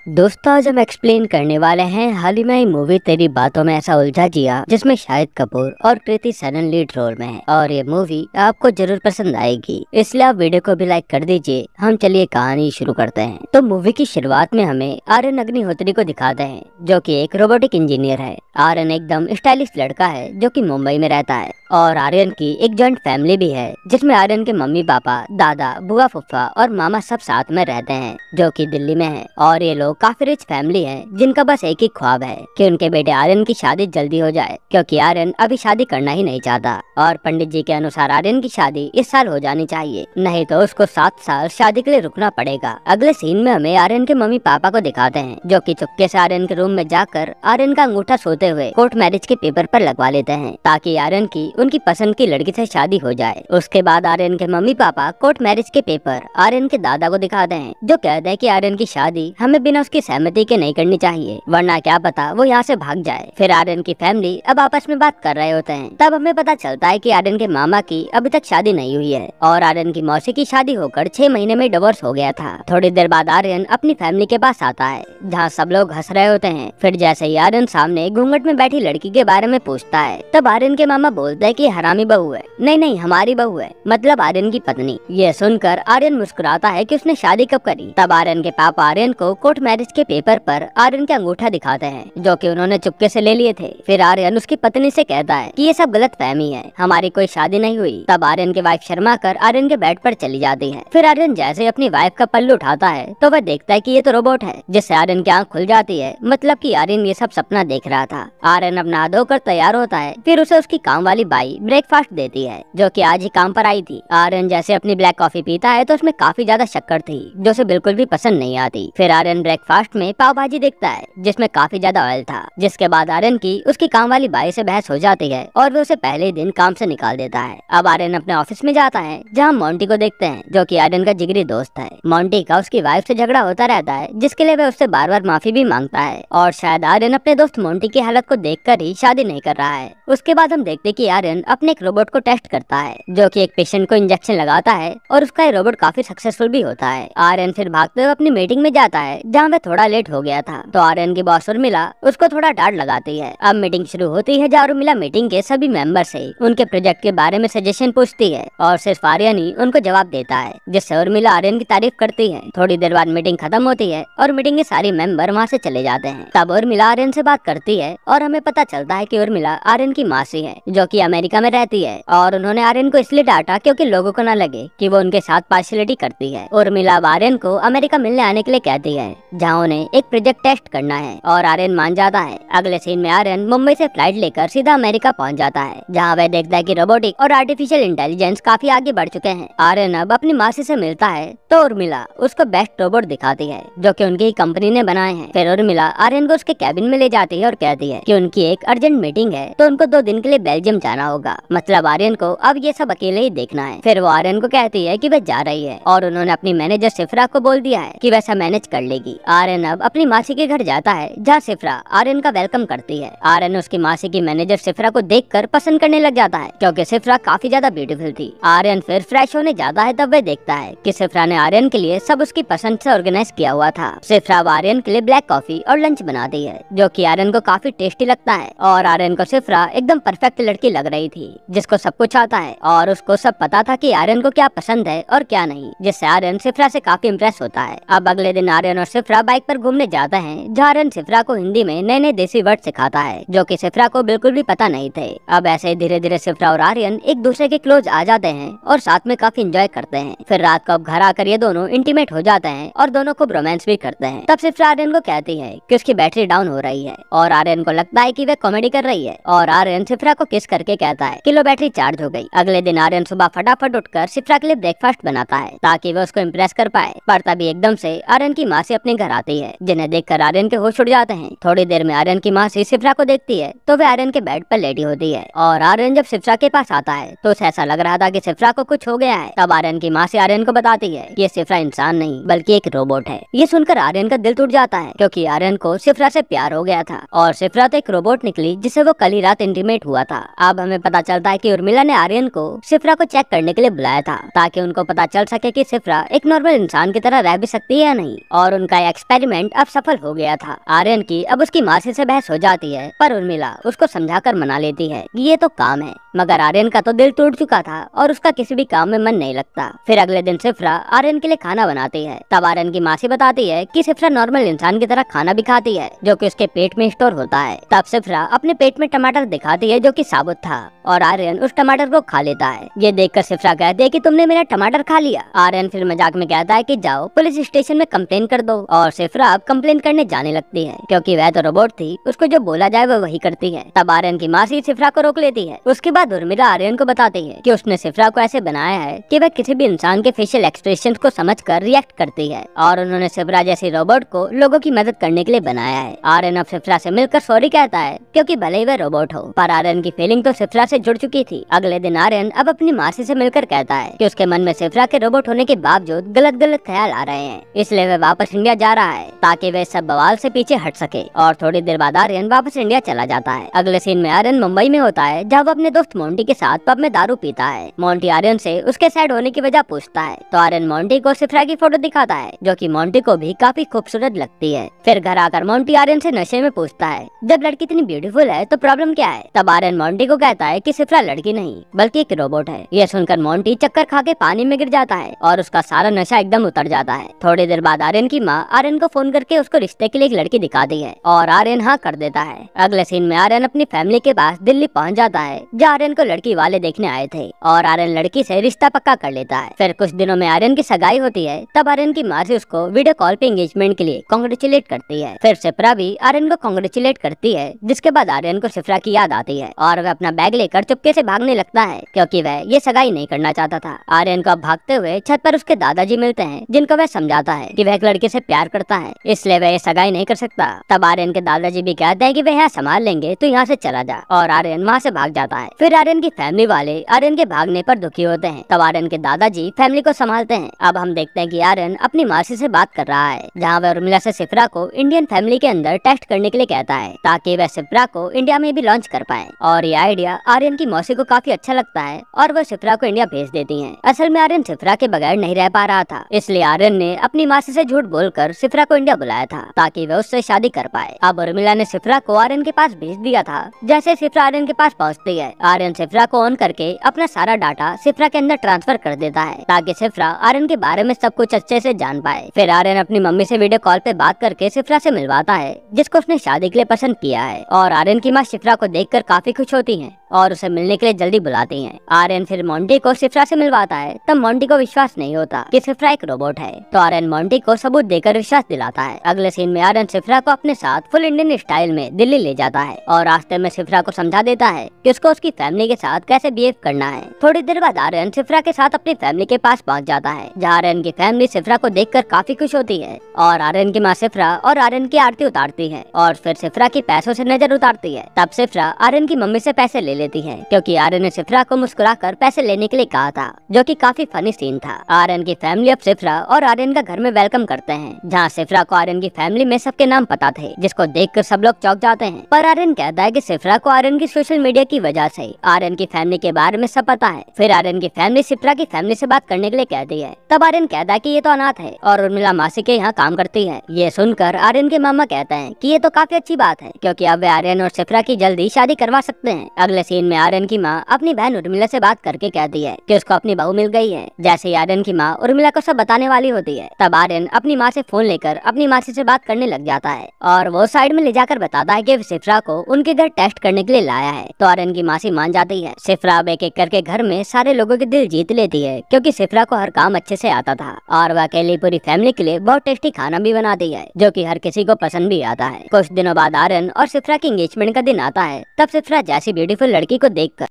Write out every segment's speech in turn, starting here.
दोस्तों, आज हम एक्सप्लेन करने वाले हैं हाल ही में आई मूवी तेरी बातों में ऐसा उलझा जिया, जिसमें शाहिद कपूर और कृति सनन लीड रोल में है और ये मूवी आपको जरूर पसंद आएगी, इसलिए आप वीडियो को भी लाइक कर दीजिए। हम चलिए कहानी शुरू करते हैं। तो मूवी की शुरुआत में हमें आर्यन अग्निहोत्री को दिखाते हैं, जो कि एक रोबोटिक इंजीनियर है। आर्यन एकदम स्टाइलिश लड़का है जो कि मुंबई में रहता है और आर्यन की एक जॉइंट फैमिली भी है, जिसमें आर्यन के मम्मी पापा, दादा, बुआ, फुफ्फा और मामा सब साथ में रहते हैं, जो कि दिल्ली में है। और ये लोग काफी रिच फैमिली है, जिनका बस एक ही ख्वाब है कि उनके बेटे आर्यन की शादी जल्दी हो जाए, क्योंकि आर्यन अभी शादी करना ही नहीं चाहता। और पंडित जी के अनुसार आर्यन की शादी इस साल हो जानी चाहिए, नहीं तो उसको 7 साल शादी के लिए रुकना पड़ेगा। अगले सीन में हमें आर्यन के मम्मी पापा को दिखाते हैं, जो कि चुपके से आर्यन के रूम में जाकर आर्यन का अंगूठा सोते हुए कोर्ट मैरिज के पेपर पर लगवा लेते हैं, ताकि आर्यन की उनकी पसंद की लड़की से शादी हो जाए। उसके बाद आर्यन के मम्मी पापा कोर्ट मैरिज के पेपर आर्यन के दादा को दिखाते हैं, जो कहते हैं कि आर्यन की शादी हमें बिना उसकी सहमति के नहीं करनी चाहिए, वरना क्या पता वो यहाँ से भाग जाए। फिर आर्यन की फैमिली अब आपस में बात कर रहे होते हैं, तब हमें पता चलता है कि आर्यन के मामा की अभी तक शादी नहीं हुई है और आर्यन की मौसी की शादी होकर 6 महीने में डिवोर्स हो गया था। थोड़ी देर बाद आर्यन अपनी फैमिली के पास आता है, जहाँ सब लोग हंस रहे होते हैं। फिर जैसे ही आर्यन सामने घूंघट में बैठी लड़की के बारे में पूछता है, तब आर्यन के मामा बोलते हैं कि हरामी बहू है। नहीं नहीं, हमारी बहू है, मतलब आर्यन की पत्नी। ये सुनकर आर्यन मुस्कुराता है कि उसने शादी कब करी। तब आर्यन के पापा आर्यन को कोर्ट मैरिज के पेपर पर आर्यन के अंगूठा दिखाते हैं, जो कि उन्होंने चुपके से ले लिए थे। फिर आर्यन उसकी पत्नी से कहता है कि ये सब गलत फहमी है, हमारी कोई शादी नहीं हुई। तब आर्यन की वाइफ शर्मा कर आर्यन के बेड पर चली जाती है। फिर आर्यन जैसे अपनी वाइफ का पल्लू उठाता है, तो वह देखता है कि ये तो रोबोट है, जिससे आर्यन की आंख खुल जाती है, मतलब कि आर्यन ये सब सपना देख रहा था। आर्यन अब नहा धोकर तैयार होता है, फिर उसे उसकी काम वाली बाई ब्रेकफास्ट देती है, जो कि आज ही काम पर आई थी। आर्यन जैसे अपनी ब्लैक कॉफी पीता है, तो उसमें काफी ज्यादा शक्कर थी, जो उसे बिल्कुल भी पसंद नहीं आती। फिर आर्यन ब्रेकफास्ट में पाव भाजी देखता है, जिसमें काफी ज्यादा ऑयल था, जिसके बाद आर्यन की उसकी काम वाली बाई से बहस हो जाती है और वो उसे पहले ही दिन काम से निकाल देता है। अब आर्यन अपने ऑफिस में जाता है, जहाँ मोंटी को देखते हैं, जो कि आर्यन का जिगरी दोस्त है। मोंटी का उसकी वाइफ से झगड़ा होता रहता है, जिसके लिए वह उससे बार बार माफी भी मांगता है और शायद आर्यन अपने दोस्त मोंटी की हालत को देखकर ही शादी नहीं कर रहा है। उसके बाद हम देखते कि आर्यन अपने एक रोबोट को टेस्ट करता है, जो कि एक पेशेंट को इंजेक्शन लगाता है और उसका ये रोबोट काफी सक्सेसफुल भी होता है। आर्यन फिर भागते हुए अपनी मीटिंग में जाता है, जहाँ वह थोड़ा लेट हो गया था, तो आर्यन की बॉस उर्मिला उसको थोड़ा डांट लगाती है। अब मीटिंग शुरू होती है, जहाँ उर्मिला मीटिंग के सभी मेंबर से उनके प्रोजेक्ट के बारे में सजेशन पूछती है और सिर्फ आर्यन ही उनको जवाब देता है, जिससे उर्मिला आर्यन की तारीफ करती है। थोड़ी देर बाद मीटिंग खत्म होती है और मीटिंग के सारे मेंबर वहाँ से चले जाते हैं। तब उर्मिला आर्यन से बात करती है और हमें पता चलता है कि उर्मिला आर्यन की मासी है, जो कि अमेरिका में रहती है और उन्होंने आर्यन को इसलिए डांटा क्योंकि लोगों को न लगे कि वो उनके साथ पार्शियलिटी करती है। उर्मिला अब आर्यन को अमेरिका मिलने आने के लिए कहती है, जहाँ उन्हें एक प्रोजेक्ट टेस्ट करना है और आर्यन मान जाता है। अगले सीन में आर्यन मुंबई से फ्लाइट लेकर सीधा अमेरिका पहुंच जाता है, जहां वह देखता है कि रोबोटिक और आर्टिफिशियल इंटेलिजेंस काफी आगे बढ़ चुके हैं। आर्यन अब अपनी मासी से मिलता है, तो उर्मिला उसको बेस्ट रोबोट दिखाती है, जो कि उनकी ही कंपनी ने बनाए हैं। फिर उर्मिला आर्यन को उसके कैबिन में ले जाती है और कहती है कि उनकी एक अर्जेंट मीटिंग है, तो उनको 2 दिन के लिए बेल्जियम जाना होगा, मतलब आर्यन को अब ये सब अकेले ही देखना है। फिर वो आर्यन को कहती है कि वह जा रही है और उन्होंने अपनी मैनेजर सिफ्रा को बोल दिया है कि वैसा मैनेज कर लेगी। आर्यन अब अपनी मासी के घर जाता है, जहाँ सिफ्रा आर्यन का वेलकम करती है। आर्यन उसकी मासी की मैनेजर सिफ्रा को देखकर पसंद करने लग जाता है, क्योंकि सिफ्रा काफी ज्यादा ब्यूटीफुल थी। आर्यन फिर फ्रेश होने जाता है, तब वह देखता है कि सिफ्रा ने आर्यन के लिए सब उसकी पसंद से ऑर्गेनाइज किया हुआ था। सिफ्रा अब आर्यन के लिए ब्लैक कॉफी और लंच बनाती है, जो कि आर्यन को काफी टेस्टी लगता है और आर्यन को सिफ्रा एकदम परफेक्ट लड़की लग रही थी, जिसको सब कुछ आता है और उसको सब पता था कि आर्यन को क्या पसंद है और क्या नहीं, जिससे आर्यन सिफ्रा से काफी इम्प्रेस होता है। अब अगले दिन आर्यन और सिफ्रा बाइक पर घूमने जाते हैं, जहाँ आर्यन सिफ्रा को हिंदी में नए नए देसी वर्ड सिखाता है, जो कि सिफ्रा को बिल्कुल भी पता नहीं थे। अब ऐसे धीरे धीरे सिफ्रा और आर्यन एक दूसरे के क्लोज आ जाते हैं और साथ में काफी एंजॉय करते हैं। फिर रात को अब घर आकर ये दोनों इंटीमेट हो जाते हैं और दोनों को रोमांस भी करते हैं। तब सिफ्रा आर्यन को कहती है कि उसकी बैटरी डाउन हो रही है और आर्यन को लगता है कि वह कॉमेडी कर रही है और आर्यन सिफ्रा को किस करके कहता है कि लो बैटरी चार्ज हो गई। अगले दिन आर्यन सुबह फटाफट उठकर सिफ्रा के लिए ब्रेकफास्ट बनाता है, ताकि वह उसको इम्प्रेस कर पाए। पर तभी एकदम से आर्यन की माँ से अपने घर आती है, जिन्हें देखकर आर्यन के होश उड़ जाते हैं। थोड़ी देर में आर्यन की माँ सिफ्रा को देखती है, तो वह आर्यन के बेड पर लेटी होती है और आर्यन जब सिफ्रा के पास आता है, तो उसे ऐसा लग रहा था कि सिफ्रा को कुछ हो गया है। तब आर्यन की माँ से आर्यन को बताती है कि ये सिफ्रा इंसान नहीं बल्कि एक रोबोट है। ये सुनकर आर्यन का दिल टूट जाता है, क्योंकि आर्यन को सिफ्रा से प्यार हो गया था और सिफ्रा तो एक रोबोट निकली जिसे वो कल ही रात इंटीमेट हुआ था। अब हमें पता चलता है कि उर्मिला ने आर्यन को सिफ्रा को चेक करने के लिए बुलाया था, ताकि उनको पता चल सके कि सिफ्रा एक नॉर्मल इंसान की तरह रह भी सकती है या नहीं। और उनका एक्सपेरिमेंट अब सफल हो गया था। आर्यन की अब उसकी मासी से बहस हो जाती है, पर उर्मिला उसको समझाकर मना लेती है कि ये तो काम है। मगर आर्यन का तो दिल टूट चुका था और उसका किसी भी काम में मन नहीं लगता। फिर अगले दिन सिफ्रा आर्यन के लिए खाना बनाती है। तब आर्यन की मासी बताती है कि सिफ्रा नॉर्मल इंसान की तरह खाना भी खाती है, जो कि उसके पेट में स्टोर होता है। तब सिफ्रा अपने पेट में टमाटर दिखाती है जो कि साबुत था, और आर्यन उस टमाटर को खा लेता है। ये देखकर सिफ्रा कहती है कि तुमने मेरा टमाटर खा लिया। आर्यन फिर मजाक में कहता है कि जाओ पुलिस स्टेशन में कंप्लेन कर दो, और सिफ्रा अब कंप्लेन करने जाने लगती है, क्योंकि वह तो रोबोट थी, उसको जो बोला जाए वो वही करती है। तब आर्यन की मासी सिफ्रा को रोक लेती है। उसके बाद उर्मिला आर्यन को बताती है कि उसने सिफ्रा को ऐसे बनाया है कि वह किसी भी इंसान के फेशियल एक्सप्रेशन को समझकर रिएक्ट करती है, और उन्होंने सिफ्रा जैसे रोबोट को लोगों की मदद करने के लिए बनाया है। आर्यन अब सिफ्रा से मिलकर सॉरी कहता है, क्योंकि भले ही वह रोबोट हो, पर आर्यन की फीलिंग तो सिफ्रा से जुड़ चुकी थी। अगले दिन आर्यन अब अपनी मासी से मिलकर कहता है कि उसके मन में सिफ्रा के रोबोट होने के बावजूद गलत गलत ख्याल आ रहे हैं, इसलिए वह वापस इंडिया जा रहा है ताकि वह सब बवाल से पीछे हट सके। और थोड़ी देर बाद आर्यन वापस इंडिया चला जाता है। अगले सीन में आर्यन मुंबई में होता है, जहाँ वो अपने दोस्त मोंटी के साथ पब में दारू पीता है। मोंटी आर्यन से उसके सैड होने की वजह पूछता है, तो आर्यन मोंटी को सिफ्रा की फोटो दिखाता है, जो कि मोंटी को भी काफी खूबसूरत लगती है। फिर घर आकर मोंटी आर्यन से नशे में पूछता है, जब लड़की इतनी ब्यूटीफुल है तो प्रॉब्लम क्या है। तब आर्यन मोंटी को कहता है कि सिफ्रा लड़की नहीं बल्कि एक रोबोट है। यह सुनकर मोंटी चक्कर खा के पानी में गिर जाता है और उसका सारा नशा एकदम उतर जाता है। थोड़ी देर बाद आर्यन की माँ आर्यन को फोन करके उसको रिश्ते के लिए एक लड़की दिखाती है, और आर्यन हाँ कर देता है। अगले सीन में आर्यन अपनी फैमिली के पास दिल्ली पहुंच जाता है, जहाँ आर्यन को लड़की वाले देखने आए थे, और आर्यन लड़की से रिश्ता पक्का कर लेता है। फिर कुछ दिनों में आर्यन की सगाई होती है। तब आर्यन की माँ से उसको वीडियो कॉल पे एंगेजमेंट के लिए कांग्रेचुलेट करती है। फिर सिफ्रा भी आर्यन को कांग्रेचुलेट करती है, जिसके बाद आर्यन को सिफ्रा की याद आती है, और वह अपना बैग लेकर चुपके से भागने लगता है, क्योंकि वह ये सगाई नहीं करना चाहता था। आर्यन को अब भागते हुए छत पर उसके दादाजी मिलते हैं, जिनको वह समझाता है कि वह एक लड़के से प्यार करता है, इसलिए वह ये सगाई नहीं कर सकता। तब आर्यन के दादाजी भी कहते हैं कि वह यहाँ संभाल लेंगे, तो यहाँ से चला जा, और आर्यन वहाँ से भाग जाता है। फिर आर्यन की फैमिली वाले आर्यन के भागने पर दुखी होते हैं। तब आर्यन के दादाजी फैमिली को संभालते हैं। अब हम देखते हैं कि आर्यन अपनी मासी से बात कर रहा है, जहाँ वह उर्मिला से सिफ्रा को इंडियन फैमिली के अंदर टेस्ट करने के लिए कहता है, ताकि वह सिफ्रा को इंडिया में भी लॉन्च कर पाए। और ये आइडिया आर्यन की मौसी को काफी अच्छा लगता है, और वह सिफ्रा को इंडिया भेज देती हैं। असल में आर्यन सिफ्रा के बगैर नहीं रह पा रहा था, इसलिए आर्यन ने अपनी मासी से झूठ बोलकर सिफ्रा को इंडिया बुलाया था, ताकि वह उससे शादी कर पाए। अब उर्मिला ने सिफ्रा को आर्यन के पास भेज दिया था। जैसे सिफ्रा आर्यन के पास पहुंचती है, आर्यन सिफ्रा को ऑन करके अपना सारा डाटा सिफ्रा के अंदर ट्रांसफर कर देता है, ताकि सिफ्रा आर्यन के बारे में सब कुछ अच्छे से जान पाए। फिर आर्यन अपनी मम्मी से वीडियो कॉल पे बात करके सिफ्रा से मिलवाता है, जिसको उसने शादी के लिए पसंद किया है। और आर्यन की माँ सिफ्रा को देखकर काफी खुश होती हैं और उसे मिलने के लिए जल्दी बुलाती हैं। आर्यन फिर मोंटी को सिफ्रा से मिलवाता है। तब मोंटी को विश्वास नहीं होता कि सिफ्रा एक रोबोट है, तो आर्यन मोंटी को सबूत देकर विश्वास दिलाता है। अगले सीन में आर्यन सिफ्रा को अपने साथ फुल इंडियन स्टाइल में दिल्ली ले जाता है, और रास्ते में सिफ्रा को समझा देता है कि उसको उसकी फैमिली के साथ कैसे बिहेव करना है। थोड़ी देर बाद आर्यन सिफ्रा के साथ अपनी फैमिली के पास पहुंच जाता है, जहाँ आर्यन की फैमिली सिफ्रा को देखकर काफी खुश होती है, और आर्यन की माँ सिफ्रा और आर्यन की आरती उतारती है, और फिर सिफ्रा की पैसों से नजर उतारती है। तब सिफ्रा आर्यन की मम्मी से पैसे ले लेती है, क्योंकि आर्यन ने सिफ्रा को मुस्कुराकर पैसे लेने के लिए कहा था, जो कि काफी फनी सीन था। आर्यन की फैमिली अब सिफ्रा और आर्यन का घर में वेलकम करते हैं, जहाँ सिफ्रा को आर्यन की फैमिली में सबके नाम पता थे, जिसको देखकर सब लोग चौंक जाते हैं। पर आर्यन कहता है कि सिफ्रा को आर्यन की सोशल मीडिया की वजह से आर्यन की फैमिली के बारे में सब पता है। फिर आर्यन की फैमिली सिफ्रा की फैमिली से बात करने के लिए कहती है। तब आर्यन कहता है कि ये तो अनाथ है और उर्मिला मासी के यहाँ काम करती है। ये सुनकर आर्यन के मामा कहते हैं कि ये तो काफी अच्छी बात है, क्योंकि अब वे आर्यन और सिफ्रा की जल्दी शादी करवा सकते हैं। अगले सीन में आर्यन की माँ अपनी बहन उर्मिला से बात करके कहती है कि उसको अपनी बहू मिल गई है। जैसे ही आर्यन की माँ उर्मिला को सब बताने वाली होती है, तब आर्यन अपनी माँ से फोन लेकर अपनी मासी से बात करने लग जाता है, और वो साइड में ले जाकर बताता है कि सिफ्रा को उनके घर टेस्ट करने के लिए लाया है। तो आर्यन की मासी मान जाती है। सिफ्रा अब एक एक करके घर में सारे लोगों के दिल जीत लेती है, क्योंकि सिफ्रा को हर काम अच्छे से आता था, और वह अकेली पूरी फैमिली के लिए बहुत टेस्टी खाना भी बनाती है, जो कि हर किसी को पसंद भी आता है। कुछ दिनों बाद आर्यन और सिफ्रा की एंगेजमेंट का दिन आता है। तब सिफ्रा जैसी ब्यूटीफुल लड़की को देखकर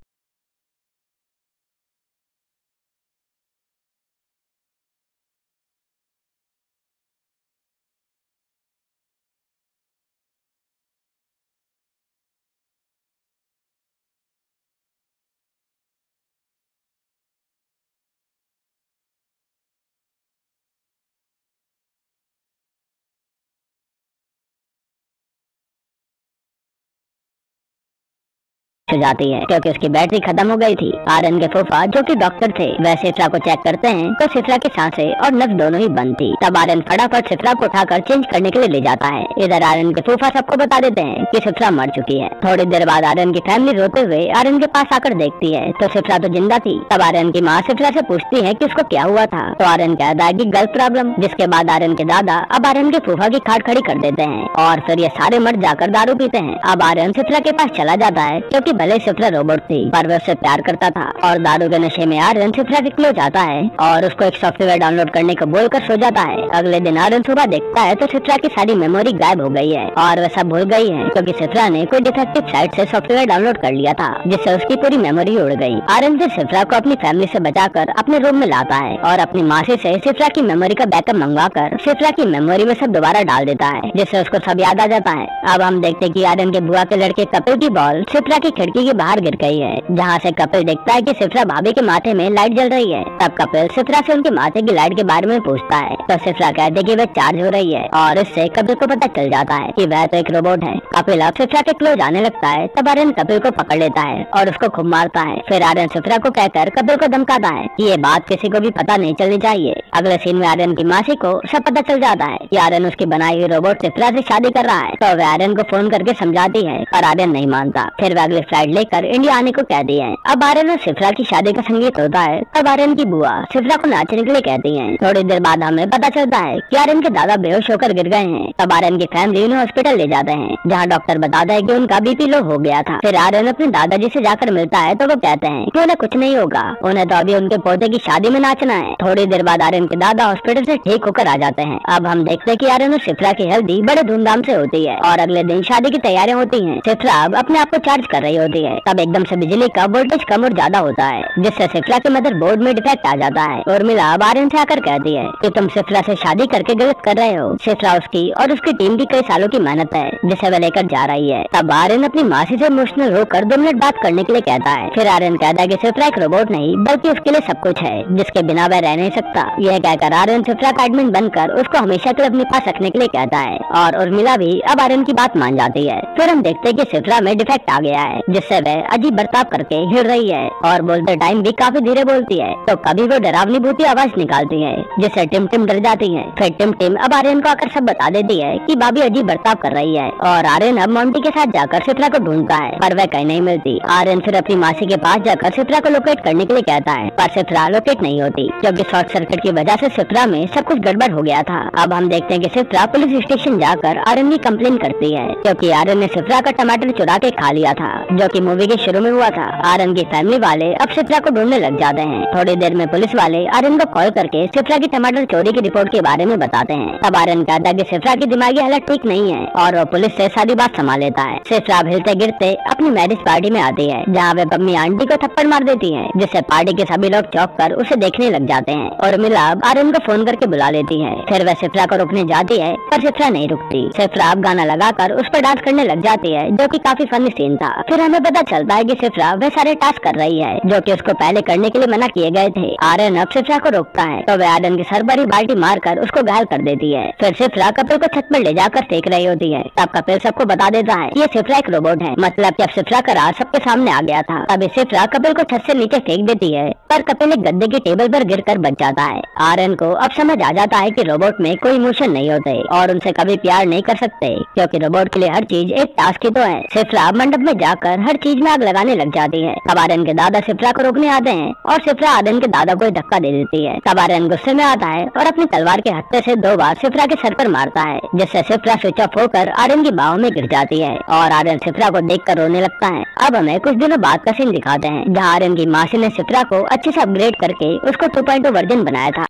हो जाती है क्योंकि उसकी बैटरी खत्म हो गई थी। आर्यन के फूफा जो कि डॉक्टर थे वह सिफ्रा को चेक करते हैं तो सिफ्रा की सांसें और नब्ज दोनों ही बंद थी। तब आर्यन फटाफट सिफ्रा को उठाकर चेंज करने के लिए ले जाता है। इधर आर्यन के फूफा सबको बता देते हैं कि सिफ्रा मर चुकी है। थोड़ी देर बाद आर्यन की फैमिली रोते हुए आर्यन के पास आकर देखती है तो सिफ्रा तो जिंदा थी। तब आर्यन की माँ सिफ्रा से पूछती है कि उसको क्या हुआ था तो आर्यन कहता है कि गर्ल प्रॉब्लम। जिसके बाद आर्यन के दादा अब आर्यन के फूफा की खाट खड़ी कर देते हैं और फिर ये सारे मर्द जाकर दारू पीते हैं। अब आर्यन सिफ्रा के पास चला जाता है क्योंकि भले सिफ्रा रोबोट थी पर वह उससे प्यार करता था और दारू के नशे में आर्यन सिफ्रा के क्लोज आता है और उसको एक सॉफ्टवेयर डाउनलोड करने को बोलकर सो जाता है। अगले दिन आर्यन सुबह देखता है तो सिफ्रा की सारी मेमोरी गायब हो गई है और वह सब भूल गई है क्योंकि सिफ्रा ने कोई डिफेक्टिव साइट से सॉफ्टवेयर डाउनलोड कर लिया था जिससे उसकी पूरी मेमोरी उड़ गई। आर्यन फिर सिफ्रा को अपनी फैमिली से बचाकर अपने रूम में लाता है और अपनी मासी से सिफ्रा की मेमोरी का बैकअप मंगवाकर सिफ्रा की मेमोरी में सब दोबारा डाल देता है जिससे उसको सब याद आ जाता है। अब हम देखते हैं कि आर्यन के बुआ के लड़के कपिल की बॉल सिफ्रा की खिड़की के बाहर गिर गई है जहाँ से कपिल देखता है कि सिफ्रा भाभी के माथे में लाइट जल रही है। तब कपिल सिफ्रा से उनके माथे की लाइट के बारे में पूछता है तो सिफ्रा कहते हैं कि वह चार्ज हो रही है और इससे कपिल को पता चल जाता है कि वह तो एक रोबोट है। कपिल अब सिफ्रा के क्लोज आने लगता है तब आर्यन कपिल को पकड़ लेता है और उसको खूब मारता है। फिर आर्यन सिफ्रा को कहकर कपिल को धमकाता है कि ये बात किसी को भी पता नहीं चलनी चाहिए। अगले सीन में आर्यन की मासी को सब पता चल जाता है कि आर्यन उसकी बनाई हुई रोबोट सिफ्रा से शादी कर रहा है तो वह आर्यन को फोन करके समझाती है पर आर्यन नहीं मानता। फिर वह अगली फ्लाइट लेकर इंडिया आने को कहती है। अब आर्यन और सिफ्रा की शादी का संगीत होता है तब आर्यन की बुआ सिफ्रा को नाचने के लिए कहती है। थोड़ी देर बाद हमें पता चलता है कि आर्यन के दादा बेहोश होकर गिर गए हैं। तब आर्यन की फैमिली उन्हें हॉस्पिटल ले जाते हैं जहाँ डॉक्टर बताता है कि उनका बीपी लो हो गया था। फिर आर्यन अपने दादाजी से जाकर मिलता है तो वो कहते हैं कि उन्हें कुछ नहीं होगा, उन्हें तो अभी उनके पोते की शादी में नाचना है। थोड़ी देर बाद आर्यन के दादा हॉस्पिटल से ठीक होकर आ जाते हैं। अब हम देखते हैं कि आर्यन और सिफ्रा की हल्दी बड़े धूमधाम से होती है और अगले दिन शादी की तैयारियां होती हैं। सिफ्रा अब अपने आप को चार्ज कर रही होती है तब एकदम से बिजली का वोल्टेज कम और ज्यादा होता है जिससे सिफ्रा के मदरबोर्ड में डिफेक्ट आ जाता है। उर्मिला अब आर्यन से आकर कहती है कि तुम सिफ्रा से शादी करके गलत कर रहे हो। सिफ्रा उसकी और उसकी टीम की कई सालों की मेहनत है जिसे वह लेकर जा रही है। तब आर्यन अपनी मासी से इमोशनल होकर 2 मिनट बात करने के लिए कहता है। फिर आर्यन कहता है कि सिफ्रा एक रोबोट नहीं बल्कि उसके लिए सब कुछ है जिसके बिना वह रह नहीं सकता। यह कहकर आर्यन सिफ्रा का एडमिन बनकर उसको हमेशा के लिए अपने पास रखने के लिए कहता है और उर्मिला भी अब आर्यन की बात मान जाती है। फिर हम देखते हैं कि सिफ्रा में डिफेक्ट आ गया है जिससे वह अजीब बर्ताव करके हिल रही है और बोलते टाइम भी काफी धीरे बोलती है तो कभी वो डरावनी भूती आवाज निकालती है जिससे टिम टिम डर जाती है। फिर टिम टिम अब आर्यन को आकर सब बता देती है कि भाभी अजीब बर्ताव कर रही है और आर्यन अब मोंटी के साथ जाकर सिफ्रा को ढूंढता है पर वह कहीं नहीं मिलती। आर्यन फिर अपनी मासी के पास जाकर सिफ्रा को लोकेट करने के लिए कहता है पर सिफ्रा लोकेट नहीं होती क्योंकि शॉर्ट सर्किट की वजह से सिफ्रा में सब कुछ गड़बड़ हो गया था। अब हम देखते हैं कि सिफ्रा पुलिस स्टेशन जाकर आर्यन की कंप्लेन करती है क्योंकि आर्यन ने सिफ्रा का टमाटर चुरा के खा लिया था जो कि मूवी के शुरू में हुआ था। आर्यन की फैमिली वाले अब सिफ्रा को ढूंढने लग जाते हैं। थोड़ी देर में पुलिस वाले आर्यन को कॉल करके सिफ्रा की टमाटर चोरी की रिपोर्ट के बारे में बताते हैं। तब आर्यन कहता है कि सिफ्रा की दिमागी हालत ठीक नहीं है और वो पुलिस से सारी बात संभाल लेता है। सिफ्रा हिलते गिरते अपनी मैरिज पार्टी में आती है जहाँ वे अपनी आंटी को थप्पड़ मार देती है जिससे पार्टी के सभी लोग चौंक कर उसे देखने लग जाते हैं और मिला आर्यन को फोन करके बुला लेती है। फिर वह सिफ्रा को रोकने जाती है पर सिफ्रा नहीं रुकती। सिफ्रा अब गाना लगाकर उस पर डांस करने लग जाती है जो कि काफी फनी सीन था। फिर हमें पता चलता है कि सिफ्रा वह सारे टास्क कर रही है जो कि उसको पहले करने के लिए मना किए गए थे। आर्यन अब सिफ्रा को रोकता है तो वह आर्यन की सर पर ही बाल्टी मारकर उसको घायल कर देती है। फिर सिफ्रा कपिल को छत पर ले जाकर फेंक रही होती है। तब कपिल सबको बता देता है कि ये सिफ्रा एक रोबोट है, मतलब कि अब सिफ्रा का राज सबके सामने आ गया था। तब सिफ्रा कपिल को छत से नीचे फेंक देती है पर कपिल एक गद्दे की टेबल पर गिरकर बच जाता है। आर्यन को अब समझ आ जाता है कि रोबोट में कोई इमोशन नहीं होते और उनसे कभी प्यार नहीं कर सकते क्योंकि रोबोट के लिए हर चीज एक टास्क ही तो है। सिफ्रा मंडप में जाकर हर चीज में आग लगाने लग जाती है। तब आर्यन के दादा सिफ्रा को रोकने आते हैं और सिफ्रा आर्यन के दादा को धक्का दे देती है। तब आर्यन गुस्से में आता है और अपनी तलवार के हत्थे से 2 बार सिफ्रा के सर पर मारता है जिससे सिफ्रा स्विच ऑफ होकर आर्यन की बाहों में गिर जाती है और आर्यन सिफ्रा को देखकर रोने लगता है। अब हमें कुछ दिनों बाद का सीन दिखाते हैं जहाँ आर्यन की मासी ने सिफ्रा को अच्छे से अपग्रेड करके उसको 2.0 वर्जन बनाया था।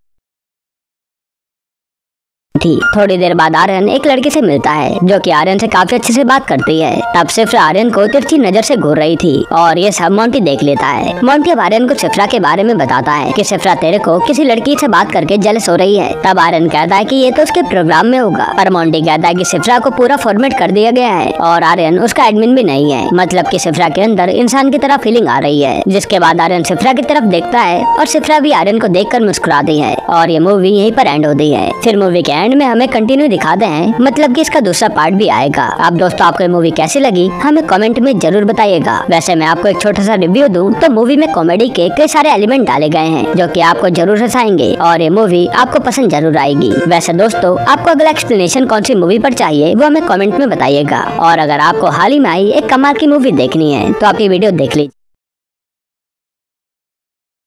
थोड़ी देर बाद आर्यन एक लड़के से मिलता है जो कि आर्यन से काफी अच्छे से बात करती है। तब सिफ्रा आर्यन को तिरछी नजर से घूर रही थी और ये सब मोंटी देख लेता है। मोंटी अब आर्यन को सिफ्रा के बारे में बताता है कि सिफ्रा तेरे को किसी लड़की से बात करके जेलस हो रही है। तब आर्यन कहता है कि ये तो उसके प्रोग्राम में होगा पर मोंटी कहता है कि सिफ्रा को पूरा फॉर्मेट कर दिया गया है और आर्यन उसका एडमिन भी नहीं है, मतलब कि सिफ्रा के अंदर इंसान की तरह फीलिंग आ रही है। जिसके बाद आर्यन सिफ्रा की तरफ देखता है और सिफ्रा भी आर्यन को देखकर मुस्कुराती है और ये मूवी यहीं पर एंड होती है। फिर मूवी के एंड एंड में हमें कंटिन्यू दिखा दें, मतलब कि इसका दूसरा पार्ट भी आएगा। अब दोस्तों आपको ये मूवी कैसी लगी हमें कमेंट में जरूर बताइएगा। वैसे मैं आपको एक छोटा सा रिव्यू दूं तो मूवी में कॉमेडी के कई सारे एलिमेंट डाले गए हैं जो कि आपको जरूर हंसाएंगे और ये मूवी आपको पसंद जरूर आएगी। वैसे दोस्तों आपको अगला एक्सप्लेनेशन कौन सी मूवी पर चाहिए वो हमें कमेंट में बताइएगा। और अगर आपको हाल ही में आई एक कमाल की मूवी देखनी है तो आप ये वीडियो देख लीजिए।